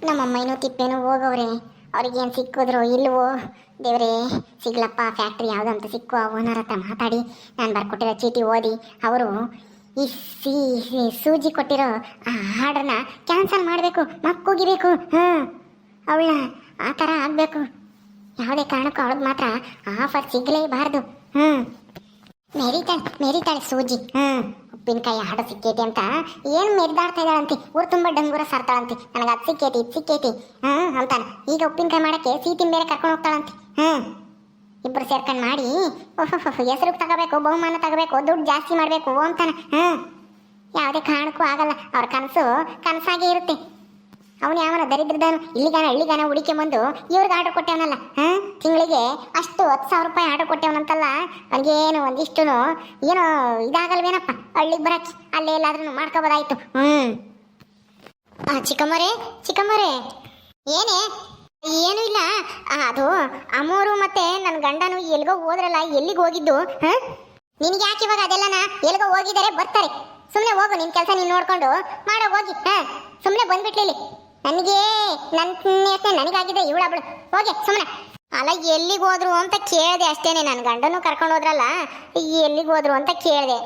ನಮ್ಮಮ್ಮ ಏನೋ ತಿಪ್ಪೇನೋ ಹೋಗವ್ರೆ. ಅವ್ರಿಗೇನು ಸಿಕ್ಕಿದ್ರು ಇಲ್ವೋ ದೇವ್ರೇ, ಸಿಗ್ಲಪ್ಪ. ಫ್ಯಾಕ್ಟ್ರಿ ಯಾವುದಂತ ಸಿಕ್ಕು ಆ ಓನರ್ ಹತ್ರ ಮಾತಾಡಿ ನಾನು ಬರ್ಕೊಟ್ಟಿರೋ ಚೀಟಿ ಓದಿ ಅವರು ಈ ಸೂಜಿ ಕೊಟ್ಟಿರೋ ಆ ಆರ್ಡ್ರನ್ನ ಕ್ಯಾನ್ಸಲ್ ಮಾಡಬೇಕು, ಮಕ್ಕೂಗಿಬೇಕು. ಹಾಂ, ಅವಳನ್ನ ಆ ಥರ ಆಗಬೇಕು. ಯಾವುದೇ ಕಾರಣಕ್ಕೂ ಅವಳಿಗೆ ಮಾತ್ರ ಆಫರ್ ಸಿಗಲೇಬಾರ್ದು. ಮೆರಿತಾಳೆ ಸೂಜಿ. ಉಪ್ಪಿನಕಾಯಿ ಹಾಡು ಸಿಕ್ಕೈತಿ ಅಂತ ಏನು ಮೆರಿದಾಡ್ತಾ ಇದ್ದಾಳಂತೆ. ಊರು ತುಂಬ ಡಂಗೂರ ಸಾರ್ತಾಳಂತೆ. ನನಗೆ ಅದು ಸಿಕ್ಕೈತಿ ಇದು ಸಿಕ್ಕೈತಿ ಅಂತಾನೆ. ಈಗ ಉಪ್ಪಿನಕಾಯಿ ಮಾಡೋಕ್ಕೆ ಸೀತಿನ ಬೇರೆ ಕರ್ಕೊಂಡು ಹೋಗ್ತಾಳಂತೆ. ಇಬ್ಬರು ಸೇರ್ಕೊಂಡು ಮಾಡಿ ಹೆಸರು ತಗೋಬೇಕು, ಬಹುಮಾನ ತಗೋಬೇಕು, ದುಡ್ಡು ಜಾಸ್ತಿ ಮಾಡಬೇಕು ಅಂತಾನೆ. ಯಾವುದೇ ಕಾರಣಕ್ಕೂ ಆಗಲ್ಲ. ಅವ್ರ ಕನಸಾಗೇ ಇರುತ್ತೆ. ಅವನು ಯಾವನ ದರಿದ್ರದಾನು ಇಲ್ಲಿಗಾನ ಹುಡಿಕೆ ಬಂದು ಇವ್ರಿಗೆ ಆರ್ಡರ್ ಕೊಟ್ಟವನಲ್ಲ. ತಿಂಗಳಿಗೆ ಅಷ್ಟು 10,000 ರೂಪಾಯಿ ಆರ್ಡರ್ ಕೊಟ್ಟವನಂತಲ್ಲ. ಅವನಿಗೇನು ಒಂದಿಷ್ಟು ಏನೋ ಇದಾಗಲ್ವೇನಪ್ಪ, ಹಳ್ಳಿಗೆ ಬರಕ್ಕೆ ಅಲ್ಲೇ ಎಲ್ಲಾದ್ರೂ ಮಾಡ್ಕೋಬೋದಾಯ್ತು. ಚಿಕ್ಕಮ್ಮರೇ ಏನೇ? ಏನೂ ಇಲ್ಲ. ಅದು ಅಮ್ಮೋರು ಮತ್ತೆ ನನ್ನ ಗಂಡನು ಎಲ್ಗೋ ಹೋದ್ರಲ್ಲ, ಎಲ್ಲಿಗೆ ಹೋಗಿದ್ದು? ನಿನಗೆ ಯಾಕೆ ಇವಾಗ ಅದೆಲ್ಲನ? ಎಲ್ಗೋ ಹೋಗಿದ್ದಾರೆ, ಬರ್ತಾರೆ. ಸುಮ್ಮನೆ ಹೋಗು, ನಿನ್ನ ಕೆಲಸ ನೀನು ನೋಡ್ಕೊಂಡು ಮಾಡೋ ಹೋಗಿ. ಸುಮ್ಮನೆ ಬಂದ್ಬಿಟ್ಲಿ. ನನಗಾಗಿದೆ ಇವಳಬ್ಳು. ಹೋಗಿ ಸುಮ್ಮನೆ. ಅಲ್ಲ, ಎಲ್ಲಿಗೆ ಹೋದ್ರು ಅಂತ ಕೇಳಿದೆ ಅಷ್ಟೇನೆ. ನನ್ನ ಗಂಡನು ಕರ್ಕೊಂಡು ಹೋದ್ರಲ್ಲ, ಎಲ್ಲಿಗೆ ಹೋದ್ರು ಅಂತ ಕೇಳಿದೆ.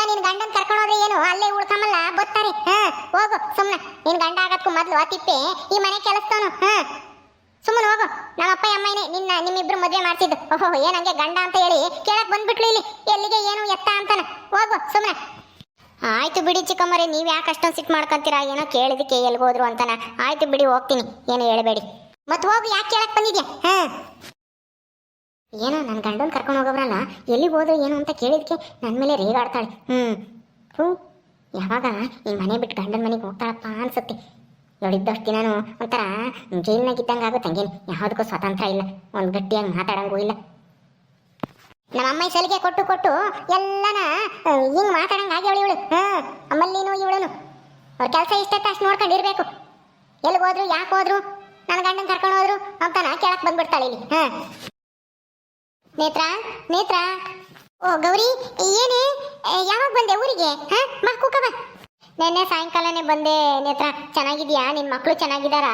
ನಿನ್ ಗಂಡನ್ ಕರ್ಕೊಂಡು ಹೋದ್ರೆ ಏನು ಅಲ್ಲೇ ಉಳ್ಕಮಲ್ಲ, ಬರ್ತಾರೆ. ಹೋಗು ಸುಮ್ಮನೆ. ನಿನ್ ಗಂಡ ಆಗತ್ಕು ಮೊದ್ಲು ಆ ತಿಪ್ಪೆ ಈ ಮನೆ ಕೆಲಸದವನು. ಸುಮ್ಮನೆ ಹೋಗು. ನಮ್ಮಪ್ಪ ಅಮ್ಮನೇ ನಿಮ್ಮಿಬ್ರು ಮದುವೆ ಮಾಡ್ತಿದ್ದು. ಓಹೋ, ಏನಂಗೆ ಗಂಡ ಅಂತ ಹೇಳಿ ಕೇಳಕ್ ಬಂದ್ಬಿಟ್ಲು ಇಲ್ಲಿ. ಎಲ್ಲಿಗೆ ಏನು ಎತ್ತ ಅಂತಾನೆ. ಹೋಗು ಸುಮ್ಮನೆ. ಆಯ್ತು ಬಿಡಿ ಚಿಕ್ಕಮ್ಮರೇ, ನೀವು ಯಾಕೆ ಅಷ್ಟೊಂದು ಸಿಟ್ಟು ಮಾಡ್ಕೊಂತೀರಾ? ಏನೋ ಕೇಳಿದಕ್ಕೆ ಎಲ್ಗೋದ್ರು ಅಂತಾನ. ಆಯ್ತು ಬಿಡಿ, ಹೋಗ್ತೀನಿ, ಏನು ಹೇಳಬೇಡಿ. ಮತ್ತೆ ಹೋಗು, ಯಾಕೆ ಕೇಳಕ್ ಬಂದಿದ್ಯಾ? ಏನೋ ನನ್ನ ಗಂಡನ ಕರ್ಕೊಂಡು ಹೋಗೋಬ್ರಲ್ಲ, ಎಲ್ಲಿಗೆ ಹೋದ್ರು ಏನು ಅಂತ ಕೇಳಿದಕ್ಕೆ ನನ್ನ ಮೇಲೆ ರೇಗಾಡ್ತಾಳೆ. ಯಾವಾಗ ಈ ಮನೆ ಬಿಟ್ಟು ಗಂಡನ ಮನೆಗೆ ಹೋಗ್ತಾಳಪ್ಪ ಅನ್ಸುತ್ತೆ. ಇವಳಿದ್ದಷ್ಟು ದಿನಾನು ಒಂಥರ ಜೈಲ್ನಾಗಿದ್ದಂಗೆ ಆಗುತ್ತೆ. ಹಂಗೇನು ಯಾವುದಕ್ಕೂ ಸ್ವಾತಂತ್ರ್ಯ ಇಲ್ಲ, ಒಂದು ಗಟ್ಟಿಯಾಗಿ ಮಾತಾಡಂಗೂ ಇಲ್ಲ. ನಮ್ಮಮ್ಮ ಸಲಿಗೆ ಕೊಟ್ಟು ಎಲ್ಲನ ಹಿಂಗ್ ಮಾತಾಡಂಗ ಆಗ್ಯವಳು ಇವಳು. ಅಮ್ಮಲ್ಲಿನೂ ಇವಳನು ಅವ್ರ ಕೆಲಸ ಇಷ್ಟತ್ತ ಅಷ್ಟು ನೋಡ್ಕೊಂಡಿರ್ಬೇಕು. ಎಲ್ಲಿಗೆ ಹೋದ್ರು, ಯಾಕೆ ಹೋದ್ರು, ನನ್ನ ಗಂಡನ ಕರ್ಕೊಂಡು ಹೋದ್ರು ಅಂತಾನ ಕೇಳಕ್ ಬಂದ್ಬಿಡ್ತಾಳೆ ಇಲ್ಲಿ. ನೇತ್ರ. ಓ ಗೌರಿ, ಏನೇ ಯಾವಾಗ ಬಂದೆ ಊರಿಗೆ? ಕೂಕವ. ನೆನ್ನೆ ಸಾಯಂಕಾಲನೇ ಬಂದೆ ನೇತ್ರ. ಚೆನ್ನಾಗಿದ್ಯಾ? ನಿನ್ ಮಕ್ಕಳು ಚೆನ್ನಾಗಿದ್ದಾರಾ?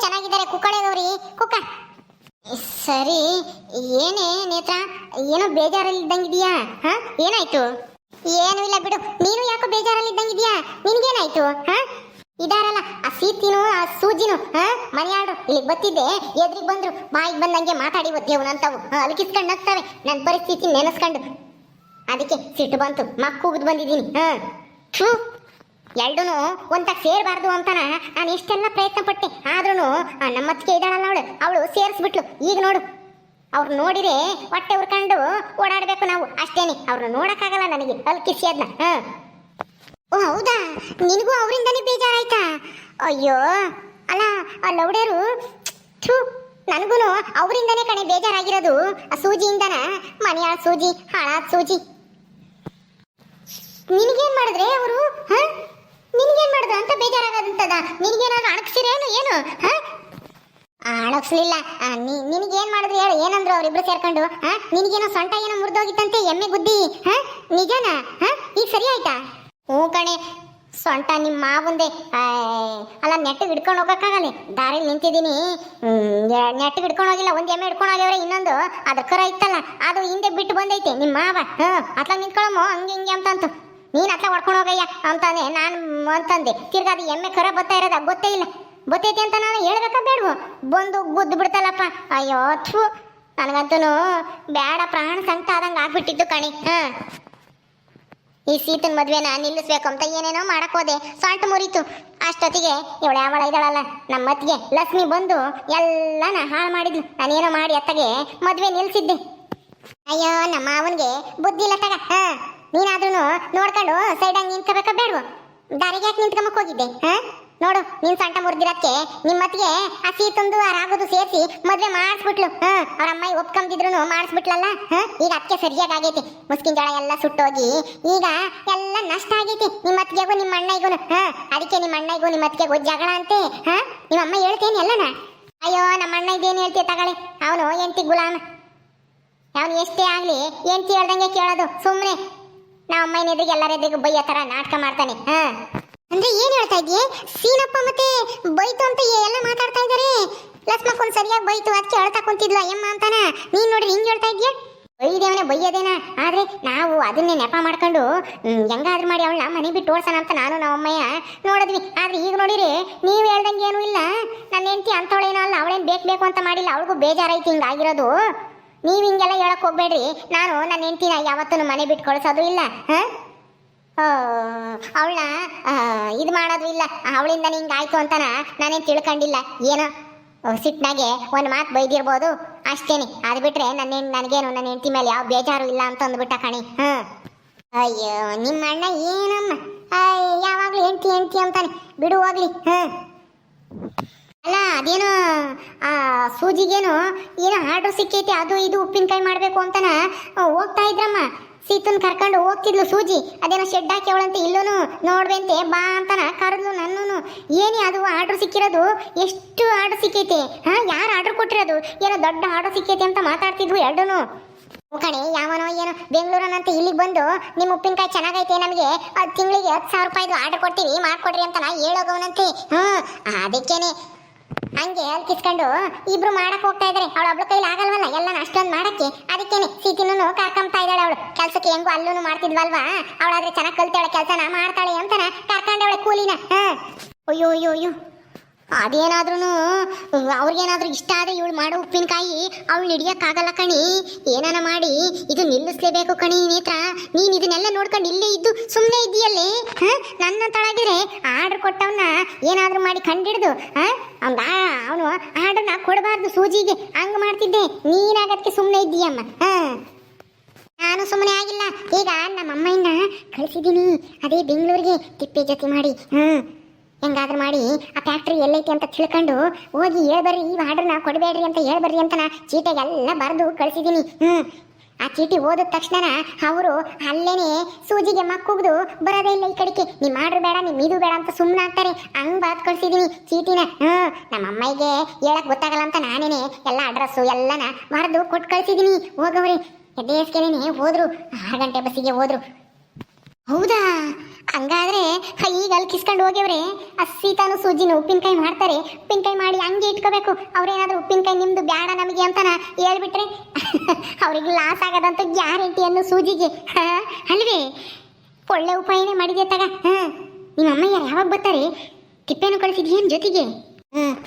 ಚೆನ್ನಾಗಿದ್ದಾರೆ. ಕುಕ್ಕಳೆ ಗೌರಿ, ಕುಕ್ಕ. ಸರಿ. ಏನೇ ನೇತ್ರ, ಏನೋ ಬೇಜಾರಲ್ಲಿದ್ದಂಗಿದೆಯಾ? ಏನಾಯ್ತು? ಏನೂ ಇಲ್ಲ ಬಿಡು. ನೀನು ಯಾಕೋ ಬೇಜಾರಲ್ಲಿದ್ದಂಗಿದ್ಯಾ? ನಿನ್ಗೇನಾಯ್ತು? ಇದಾರಲ್ಲ ಆ ಸೀತಿನೂ ಆ ಸೂಜಿನೂ ಮನೆಯಾಡು ಇಲ್ಲಿಗೆ ಬತ್ತಿದ್ದೆ. ಎದ್ರಿಗೆ ಬಂದ್ರು, ಬಾಯಿಗೆ ಬಂದಂಗೆ ಮಾತಾಡಿ ಒದ್ದೇವನಂತವು ಅಲಕಿಸ್ಕೊಂಡು ನಗ್ತವೆ. ನನ್ನ ಪರಿಸ್ಥಿತಿ ನೆನೆಸ್ಕೊಂಡು ಅದಕ್ಕೆ ಸಿಟ್ಟು ಬಂತು, ಮಕ್ಕೂಗ್ದು ಬಂದಿದ್ದೀನಿ. ಎರಡೂ ಒಂತ ಸೇರಬಾರ್ದು ಅಂತಾನ ನಾನು ಎಷ್ಟೆಲ್ಲ ಪ್ರಯತ್ನ ಪಟ್ಟೆ. ಆದ್ರೂ ನಮ್ಮತ್ತಿಗೆ ಇದ್ದಾಳಲ್ಲ ಅವಳು ಸೇರಿಸ್ಬಿಟ್ಲು. ಈಗ ನೋಡು, ಅವ್ರು ನೋಡಿರೆ ಹೊಟ್ಟೆ ಉರ್ಕೊಂಡು ಓಡಾಡಬೇಕು ನಾವು ಅಷ್ಟೇನೆ. ಅವ್ರನ್ನ ನೋಡಕ್ಕಾಗಲ್ಲ ನನಗೆ, ಅಲ್ಕಿಸಿ ಅದನ್ನ. ಓ ಹೌದಾ, ನಿನಗೂ ಅವರಿಂದನೇ ಬೇಜಾರಾಯ್ತಾ? ಅಯ್ಯೋ ಅಲ್ಲ, ಆ ಲೌಡರು ನನಗೂ ಅವರಿಂದನೇ ಕಣೆ ಬೇಜಾರಾಗಿರೋದು. ಆ ಸೂಜಿಯಿಂದನ, ಮನೆಯಾಳ ಸೂಜಿ, ಹಾಳಾದ ಸೂಜಿ. ನಿನಗೇನ್ ಮಾಡಿದ್ರೆ ಅವರು? ನಿನ್ಗೇನ್ ಮಾಡಿದ್ರು ಅಂತ ಬೇಜಾರಾಗದಂತದ? ನಿನಗೇನಾದ್ರು ಅಣಕ್ಸಿರೇನು ಏನು? ಅಣಕ್ಸ್ಲಿಲ್ಲ. ನಿನಗೇನ್ ಮಾಡಿದ್ರು ಹೇಳು? ಏನಂದ್ರು ಅವ್ರಿಬ್ರು ಸೇರ್ಕೊಂಡು? ನಿನಗೇನೋ ಸೊಂಟ ಏನೋ ಮುರಿದೋಗಿತ್ತಂತೆ, ಎಮ್ಮೆ ಗುದ್ದಿ. ನಿಜನಾ? ಈಗ ಸರಿ ಆಯ್ತಾ? ಹ್ಞೂ ಕಣೆ, ಸೊಂಟ ನಿಮ್ಮ ಮಾವಂದೆ. ಅಲ್ಲ, ನೆಟ್ಟಿಗೆ ಹಿಡ್ಕೊಂಡು ಹೋಗಕ್ಕಾಗಲ್ಲ. ದಾರಿಲಿ ನಿಂತಿದ್ದೀನಿ, ನೆಟ್ಟಿಗೆ ಹಿಡ್ಕೊಂಡು ಹೋಗಿಲ್ಲ. ಒಂದು ಎಮ್ಮೆ ಹಿಡ್ಕೊಂಡು ಹೋಗ್ಯವ್ರೆ, ಇನ್ನೊಂದು ಅದ್ರ ಕರ ಇತ್ತಲ್ಲ ಅದು ಹಿಂದೆ ಬಿಟ್ಟು ಬಂದೈತೆ ನಿಮ್ಮ ಮಾವ. ಅತ್ಲಾಗ ನಿಂತ್ಕೊಳ್ಳಮ್ಮ ಹಂಗೆ ಹಿಂಗೆ ಅಂತಂತು. ನೀನು ಅತ್ಲ ಹೊಡ್ಕೊಂಡು ಹೋಗಯ್ಯ ಅಂತಾನೆ ನಾನು ಅಂತಂದೆ. ತಿರ್ಗಾ ಅದು ಎಮ್ಮೆ ಕರ ಬತ್ತಾ ಇರೋದ ಗೊತ್ತೇ ಇಲ್ಲ. ಬತ್ತೈತಿ ಅಂತ ನಾನು ಹೇಳ್ಬೇಕಾ ಬೇಡವು? ಬಂದು ಗುದ್ದು ಬಿಡ್ತಲ್ಲಪ್ಪ. ಅಯ್ಯೋ ಥೂ, ನನಗಂತೂ ಬೇಡ, ಪ್ರಾಣ ಸಂಕಟ ಆದಂಗೆ ಆಗ್ಬಿಟ್ಟಿದ್ದು ಕಣಿ. ಈ ಸೀತನ ಮದ್ವೆನ ನಿಲ್ಲಿಸ್ಬೇಕು ಅಂತ ಏನೇನೋ ಮಾಡಕ್ ಹೋದೆ, ಸೊಂಟ ಮುರಿತು. ಅಷ್ಟೊತ್ತಿಗೆ ಇವಳು ಯಾವಳ ಇದ್ದಾಳಲ್ಲ ನಮ್ಮ ಅತ್ತಿಗೆ ಲಕ್ಷ್ಮಿ ಬಂದು ಎಲ್ಲನ ಹಾಳು ಮಾಡಿದ್ಲು. ನಾನೇನೋ ಮಾಡಿ ಅತ್ತಗೆ ಮದ್ವೆ ನಿಲ್ಸಿದ್ದೆ. ಅಯ್ಯೋ, ನಮ್ಮ ಅವನಿಗೆ ಬುದ್ಧಿ ಇಲ್ಲ ತಗ. ನೀನಾದ್ರೂ ನೋಡ್ಕೊಂಡು ಸೈಡಾಗಿ ನಿಂತ್ಕೋಬೇಕಾ ಬೇಡವು? ದಾರಿಗೆ ಯಾಕೆ ನಿಂತ್ಕೊಂಬಕ್ ಹೋಗಿದ್ದೆ? ನೋಡು, ನೀನ್ ಸೊಂಟ ಮುರಿದಿರಕ್ಕೆ ನಿಮ್ಮತ್ತಿಗೆ ಆ ಸೀತಂದು ಆ ರಾಗೋದು ಸೇರಿಸಿ ಮದ್ವೆ ಮಾಡಿಸ್ಬಿಟ್ಲು. ಅವ್ರ ಅಮ್ಮ ಒಪ್ಕೊಂಬಿದ್ರು ಮಾಡಿಸ್ಬಿಟ್ಲಲ್ಲ. ಈಗ ಅದಕ್ಕೆ ಸರಿಯಾಗಿ ಆಗೈತಿ. ಮುಸ್ಕಿನ ಜೋಳ ಎಲ್ಲ ಸುಟ್ಟೋಗಿ ಈಗ ಎಲ್ಲ ನಷ್ಟ ಆಗೈತಿ ನಿಮ್ಮತ್ತಿಗೆಗೂ ನಿಮ್ಮ ಅಣ್ಣಗೂ. ಅದಕ್ಕೆ ನಿಮ್ಮ ಅಣ್ಣಗೂ ನಿಮ್ಮತ್ತಿಗೆಗೂ ಜಗಳ ಅಂತೆ. ನಿಮ್ಮ ಅಮ್ಮ ಹೇಳ್ತೇನೆ ಎಲ್ಲನ. ಅಯ್ಯೋ, ನಮ್ಮ ಅಣ್ಣ ಇದೇನು ಹೇಳ್ತೀಯ ತಗೊಳ್ಳಿ. ಅವನು ಎಂಟಿ ಗುಲಾಮ. ಅವನು ಎಷ್ಟೇ ಆಗ್ಲಿ ಎಂಟಿ ಹೇಳ್ದಂಗೆ ಕೇಳೋದು. ಸುಮ್ಮನೆ ನಮ್ಮ ಅಮ್ಮನ ಎದುರಿಗೆ ಎಲ್ಲರ ಎದುರಿಗೆ ಬೈಯೋ ಥರ ನಾಟಕ ಮಾಡ್ತಾನೆ. ಅಂದ್ರೆ ಏನ್ ಹೇಳ್ತಾ ಇದೀಯ? ಸೀನಪ್ಪ ಮತ್ತೆ ಬೈತು ಅಂತ ಎಲ್ಲ ಮಾತಾಡ್ತಾ ಇದ್ದಾರೆ. ಲಕ್ಷ್ಮಕ್ಕೊಂದು ಸರಿಯಾಗಿ ಬೈತು, ಅದಕ್ಕೆ ಹೇಳ್ತಾ ಕುಂತಿದ್ಲು ಅಯ್ಯಮ್ಮ ಅಂತಾನ. ನೀನ್ ನೋಡ್ರಿ ಹಿಂಗ್ ಹೇಳ್ತಾ ಇದ್ಯಾ? ಬೈದೇವನೇ ಬೈಯೋದೇನ, ಆದ್ರೆ ನಾವು ಅದನ್ನೇ ನೆಪ ಮಾಡ್ಕೊಂಡು ಹೆಂಗಾದ್ರೂ ಮಾಡಿ ಅವಳನ್ನ ಮನೆ ಬಿಟ್ಟು ಓಡ್ಸೋಣ ಅಂತ ನಾನು ನಮ್ಮಯ್ಯ ನೋಡಿದ್ವಿ. ಆದ್ರೆ ಈಗ ನೋಡಿರಿ ನೀವು ಹೇಳ್ದಂಗೆ ಏನೂ ಇಲ್ಲ. ನನ್ನ ಹೆಂಡತಿ ಅಂತವಳೇನೋ ಅಲ್ಲ, ಅವಳೇನು ಬೇಕು ಅಂತ ಮಾಡಿಲ್ಲ, ಅವಳಿಗೂ ಬೇಜಾರೈತಿ ಹಿಂಗಾಗಿರೋದು. ನೀವು ಹಿಂಗೆಲ್ಲ ಹೇಳಕ್ ಹೋಗ್ಬೇಡ್ರಿ. ನಾನು ನನ್ನ ಹೆಂಡತಿನ ಯಾವತ್ತೂ ಮನೆ ಬಿಟ್ಟು ಕಳ್ಸೋದು ಇಲ್ಲ, ಅವಳನ್ನ ಇದು ಮಾಡೋದು ಇಲ್ಲ. ಅವಳಿಂದ ಹಿಂಗಾಯ್ತು ಅಂತಾನ ನಾನೇನು ತಿಳ್ಕೊಂಡಿಲ್ಲ. ಏನೋ ಸಿಟ್ನಾಗೆ ಒಂದು ಮಾತು ಬೈದಿರ್ಬೋದು ಅಷ್ಟೇನೆ. ಅದು ಬಿಟ್ರೆ ನನಗೇನು ನನ್ನ ಹೆಂಡತಿ ಮೇಲೆ ಯಾವ ಬೇಜಾರು ಇಲ್ಲ ಅಂತ ಅಂದ್ಬಿಟ್ಟ ಕಣಿ. ಅಯ್ಯೋ ನಿಮ್ಮ ಅಣ್ಣ ಏನಮ್ಮ ಯಾವಾಗಲೂ ಹೆಂಡತಿ ಅಂತಾನೆ, ಬಿಡು ಹೋಗ್ಲಿ. ಅಲ್ಲ ಅದೇನೋ ಆ ಸೂಜಿಗೇನು ಏನೋ ಆರ್ಡ್ರ್ ಸಿಕ್ಕೈತಿ, ಅದು ಇದು ಉಪ್ಪಿನಕಾಯಿ ಮಾಡಬೇಕು ಅಂತಾನ ಹೋಗ್ತಾ ಇದ್ರಮ್ಮ. ಸೀತನ್ ಕರ್ಕೊಂಡು ಹೋಗ್ತಿದ್ಲು ಸೂಜಿ, ಅದೇನೋ ಶೆಡ್ ಹಾಕಿ ಅವಳಂತೆ ಇಲ್ಲೂ ನೋಡ್ಬಂತೆ ಬಾ ಅಂತಾನ ಕರೆದ್ಲು ನನ್ನೂ. ಏನೇ ಅದು ಆರ್ಡ್ರ್ ಸಿಕ್ಕಿರೋದು? ಎಷ್ಟು ಆರ್ಡ್ರ್ ಸಿಕ್ಕೈತೆ? ಯಾರು ಆರ್ಡ್ರ್ ಕೊಟ್ಟಿರೋದು? ಏನೋ ದೊಡ್ಡ ಆರ್ಡ್ರ್ ಸಿಕ್ಕೈತೆ ಅಂತ ಮಾತಾಡ್ತಿದ್ವು ಎರಡೂ. ಕಣೆ ಯಾವನೋ ಏನೋ ಬೆಂಗಳೂರನಂತ ಇಲ್ಲಿಗೆ ಬಂದು ನಿಮ್ಮ ಉಪ್ಪಿನಕಾಯಿ ಚೆನ್ನಾಗೈತೆ, ನಮಗೆ ತಿಂಗಳಿಗೆ 10,000 ರೂಪಾಯಿದು ಆರ್ಡರ್ ಕೊಡ್ತೀವಿ ಮಾಡ್ಕೊಡ್ರಿ ಅಂತ ಹೇಳೋಗವನಂತೆ. ಅದಕ್ಕೇನೆ ಹಂಗೆ ಕಿಸ್ಕೊಂಡು ಇಬ್ರು ಮಾಡಕ್ ಹೋಗ್ತಾ ಇದಾರೆ. ಅವಳು ಒಬ್ಳ ಕೈಲಿ ಆಗಲ್ವಲ್ಲ ಎಲ್ಲ ಅಷ್ಟೊಂದು ಮಾಡಕ್ಕೆ. ಅದಕ್ಕೇನೆ ಸೀತಿನೂ ಕರ್ಕೊಂತಾ ಇದ್ದಾಳೆ. ಅವಳು ಕೆಲ್ಸಕ್ಕೆ ಹೆಂಗು ಅಲ್ಲೂ ಮಾಡ್ತಿದ್ವಲ್ವಾ, ಅವಳಾದ್ರೆ ಚೆನ್ನಾಗಿ ಕಲ್ತಾಳೆ, ಕೆಲಸನ ಮಾಡ್ತಾಳೆ ಅಂತಾನ ಕರ್ಕೊಂಡವಳೆ ಕೂಲಿನ. ಅಯ್ಯೋ ಅಯ್ಯೋ ಅಯ್ಯೋ, ಅದೇನಾದ್ರೂ ಅವ್ರಿಗೇನಾದ್ರೂ ಇಷ್ಟ ಆದ್ರೆ ಇವಳು ಮಾಡೋ ಉಪ್ಪಿನಕಾಯಿ ಅವಳು ಹಿಡಿಯಕ್ಕಾಗಲ್ಲ ಕಣಿ. ಏನಾನ ಮಾಡಿ ಇದು ನಿಲ್ಲಿಸ್ಲೇಬೇಕು ಕಣಿ. ನೇತ್ರ ನೀನ್ ಇದನ್ನೆಲ್ಲ ನೋಡ್ಕೊಂಡು ಇಲ್ಲೇ ಇದ್ದು ಸುಮ್ಮನೆ ಇದ್ದೀಯಲ್ಲೇ. ನನ್ನ ತೊಳಗಿದ್ರೆ ಆರ್ಡರ್ ಕೊಟ್ಟವನ್ನ ಏನಾದ್ರೂ ಮಾಡಿ ಕಂಡಿಡ್ದು ಅವನು ಆರ್ಡರ್ನ ಕೊಡಬಾರ್ದು ಸೂಜಿಗೆ, ಹಂಗ ಮಾಡ್ತಿದ್ದೆ. ನೀನಾಗದಕ್ಕೆ ಸುಮ್ಮನೆ ಇದ್ದೀಯಮ್ಮ. ನಾನು ಸುಮ್ಮನೆ ಆಗಿಲ್ಲ. ಈಗ ನಮ್ಮಮ್ಮನ್ನ ಕಳಿಸಿದ್ದೀನಿ ಅದೇ ಬೆಂಗಳೂರಿಗೆ ತಿಪ್ಪೆ ಜೊತೆ ಮಾಡಿ. ಹೆಂಗಾದ್ರೂ ಮಾಡಿ ಆ ಫ್ಯಾಕ್ಟ್ರಿ ಎಲ್ಲೈತಿ ಅಂತ ತಿಳ್ಕೊಂಡು ಹೋಗಿ ಹೇಳ್ಬರ್ರಿ, ಈ ಆರ್ಡರ್ನ ಕೊಡಬೇಡ್ರಿ ಅಂತ ಹೇಳ್ಬರ್ರಿ ಅಂತ ಚೀಟಿಗೆಲ್ಲ ಬರೆದು ಕಳಿಸಿದ್ದೀನಿ. ಆ ಚೀಟಿ ಓದಿದ ತಕ್ಷಣ ಅವರು ಅಲ್ಲೇನೆ ಸೂಜಿಗೆ ಮಕ್ಕುಗ್ದು ಬರೋದೇ ಇಲ್ಲ ಈ ಕಡೆಗೆ. ನಿಮ್ಮ ಆರ್ಡರ್ ಬೇಡ, ನಿಮ್ಮ ಇದು ಬೇಡ ಅಂತ ಸುಮ್ಮನೆ ಆಗ್ತಾರೆ. ಹಂಗೆ ಬಾತ್ ಕಳಿಸಿದ್ದೀನಿ ಚೀಟಿನ. ನಮ್ಮ ಅಮ್ಮಗೆ ಹೇಳಕ್ ಗೊತ್ತಾಗಲ್ಲ ಅಂತ ನಾನೇನೆ ಎಲ್ಲ ಅಡ್ರೆಸ್ಸು ಎಲ್ಲನ ಬರೆದು ಕೊಟ್ಟು ಕಳಿಸಿದ್ದೀನಿ. ಹೋಗವ್ರಿ ಎದ್ದೇಸ್ಕೆನೆ ಹೋದ್ರು, 6 ಗಂಟೆ ಬಸ್ಸಿಗೆ ಹೋದ್ರು. ಹೌದಾ? ಹಂಗಾದ್ರೆ ಈಗ ಅಲ್ಲಿ ಕಿಸ್ಕೊಂಡು ಹೋಗ್ಯವ್ರೆ. ಸೀತಾನು ಸೂಜಿನ ಉಪ್ಪಿನಕಾಯಿ ಮಾಡ್ತಾರೆ. ಉಪ್ಪಿನಕಾಯಿ ಮಾಡಿ ಹಂಗೆ ಇಟ್ಕೋಬೇಕು. ಅವ್ರೇನಾದ್ರೂ ಉಪ್ಪಿನಕಾಯಿ ನಿಮ್ದು ಬೇಡ ನಮಗೆ ಅಂತಾನ ಹೇಳ್ಬಿಟ್ರೆ ಅವ್ರಿಗೆ ಲಾಸ್ ಆಗೋದಂತ ಗ್ಯಾರಂಟಿ ಅನ್ನೋ ಸೂಜಿಗೆ. ಅಲ್ವೇ? ಒಳ್ಳೆ ಉಪಾಯನೇ ಮಾಡಿದೆ ತಗ. ನಿಮ್ಮ ಅಮ್ಮಯ್ಯ ಯಾವಾಗ ಬರ್ತಾರೆ? ತಿಪ್ಪೇನು ಕಳಿಸಿದ್ಯೇನು ಜೊತೆಗೆ?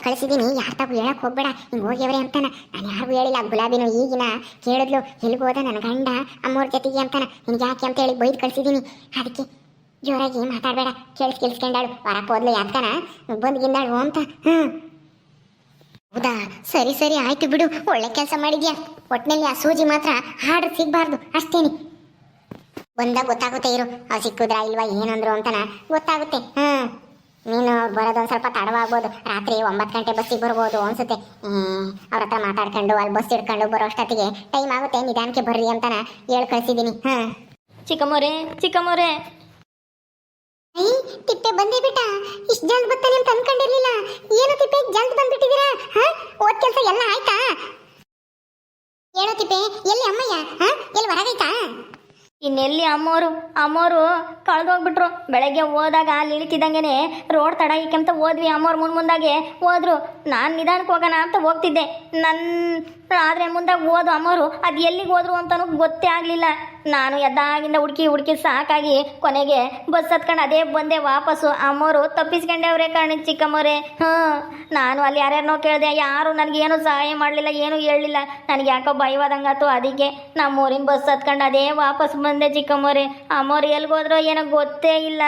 ಕಳಿಸಿದ್ದೀನಿ. ಯಾರ ತಾವು ಹೇಳಕ್ ಹೋಗ್ಬೇಡ, ಹಿಂಗೆ ಹೋಗ್ಯವ್ರೆ ಅಂತಾನ. ನಾನು ಯಾರಿಗೂ ಹೇಳಿಲ್ಲ. ಗುಲಾಬಿನೂ ಈಗಿನ ಕೇಳಿದ್ಲು, ಎಲ್ಗೋದ ನನ್ನ ಗಂಡ ಅಮ್ಮವ್ರ ಜೊತೆಗೆ ಅಂತಾನ. ನಿನ್ಗೆ ಯಾಕೆ ಅಂತ ಹೇಳಿ ಬೈದು ಕಳಿಸಿದ್ದೀನಿ. ಅದಕ್ಕೆ ಜೋರಾಗಿ ಮಾತಾಡಬೇಡ, ಕೇಳಿಸ್ಕೊಂಡಾಳು. ಹೊರಕ್ಕೆ ಹೋದ್ಲು ಯಾಕನ ಬಂದ್ಗಿಂದಾಳು ಅಂತ. ಹೌದಾ? ಸರಿ ಸರಿ ಆಯ್ತು ಬಿಡು, ಒಳ್ಳೆ ಕೆಲಸ ಮಾಡಿದ್ಯಾ. ಒಟ್ಟಿನಲ್ಲಿ ಆ ಸೂಜಿ ಮಾತ್ರ ಆರ್ಡರ್ ಸಿಗಬಾರ್ದು ಅಷ್ಟೇನೆ. ಬಂದಾಗ ಗೊತ್ತಾಗುತ್ತೆ ಇರು, ಅವ್ರು ಸಿಕ್ಕುದ್ರಾ ಇಲ್ವಾ ಏನಂದ್ರು ಅಂತನ ಗೊತ್ತಾಗುತ್ತೆ. ನೀನು ಬರೋದೊಂದು ಸ್ವಲ್ಪ ತಡವಾಗ್ಬೋದು. ರಾತ್ರಿ 9 ಗಂಟೆ ಬಸ್ಸಿಗೆ ಬರ್ಬೋದು ಅನ್ಸುತ್ತೆ. ಅವ್ರ ಹತ್ರ ಮಾತಾಡ್ಕೊಂಡು ಅಲ್ಲಿ ಬಸ್ ಹಿಡ್ಕೊಂಡು ಬರೋ ಅಷ್ಟೊತ್ತಿಗೆ ಟೈಮ್ ಆಗುತ್ತೆ. ನಿಧಾನಕ್ಕೆ ಬರ್ರಿ ಅಂತಾನ ಹೇಳಿ ಕಳಿಸಿದ್ದೀನಿ. ಚಿಕ್ಕಮ್ಮೋರೆ ಚಿಕ್ಕಮ್ಮೋರೆ, ತಿಪ್ಪೆ ಬಂದೇ ಬಿಟ್ಟ. ಇಷ್ಟು ಜಲ್ದ್ ಬರ್ತಾನೆ ಅಂತ ಅನ್ಕೊಂಡಿರ್ಲಿಲ್ಲ. ಏನು ತಿಪ್ಪೆ ಜಲ್ದ್ ಬಂದ್ಬಿಟ್ಟಿದ್ದೀರಾ? ಓದ್ ಕೆಲಸ ಎಲ್ಲ ಆಯ್ತಾ? ಹೇಳೋ ತಿಪ್ಪೆ, ಎಲ್ಲಿ ಅಮ್ಮಯ್ಯ? ಎಲ್ಲಿ ಹೊರಗೈತಾ? ಇನ್ನೆಲ್ಲಿ ಅಮ್ಮೋರು ಕಳೆದೋಗ್ಬಿಟ್ರು. ಬೆಳಗ್ಗೆ ಹೋದಾಗ ಅಲ್ಲಿ ಇಳಿತಿದ್ದಂಗೆ ರೋಡ್ ತಡ ಅಂತ ಹೋದ್ವಿ. ಅಮ್ಮೋರು ಮುಂದಾಗೆ ಹೋದ್ರು. ನಾನು ನಿಧಾನಕ್ಕೆ ಹೋಗೋಣ ಅಂತ ಹೋಗ್ತಿದ್ದೆ. ಆದರೆ ಮುಂದಾಗ ಹೋದ್ರು ಅಮ್ಮೋರು. ಅದು ಎಲ್ಲಿಗೆ ಹೋದ್ರು ಅಂತಲೂ ಗೊತ್ತೇ ಆಗಲಿಲ್ಲ. ನಾನು ಎದ್ದಾಗಿಂದ ಹುಡುಕಿ ಸಾಕಾಗಿ ಕೊನೆಗೆ ಬಸ್ ಹತ್ಕೊಂಡು ಅದೇ ಬಂದೆ ವಾಪಸ್ಸು. ಅಮ್ಮೋರು ತಪ್ಪಿಸ್ಕೊಂಡವ್ರೆ ಕಣಿ ಚಿಕ್ಕಮ್ಮೋರೆ. ನಾನು ಅಲ್ಲಿ ಯಾರ್ಯಾರನೋ ಕೇಳಿದೆ, ಯಾರು ನನಗೇನು ಸಹಾಯ ಮಾಡಲಿಲ್ಲ, ಏನೂ ಹೇಳಲಿಲ್ಲ. ನನಗೆ ಯಾಕೋ ಭಯವಾದಂಗಾತು. ಅದಕ್ಕೆ ನಮ್ಮೂರಿನ ಬಸ್ ಹತ್ಕೊಂಡು ಅದೇ ವಾಪಸ್ ಬಂದೆ ಚಿಕ್ಕಮ್ಮೋರೆ. ಅಮ್ಮೋರು ಎಲ್ಗೋದ್ರೋ ಏನೋ ಗೊತ್ತೇ ಇಲ್ಲ.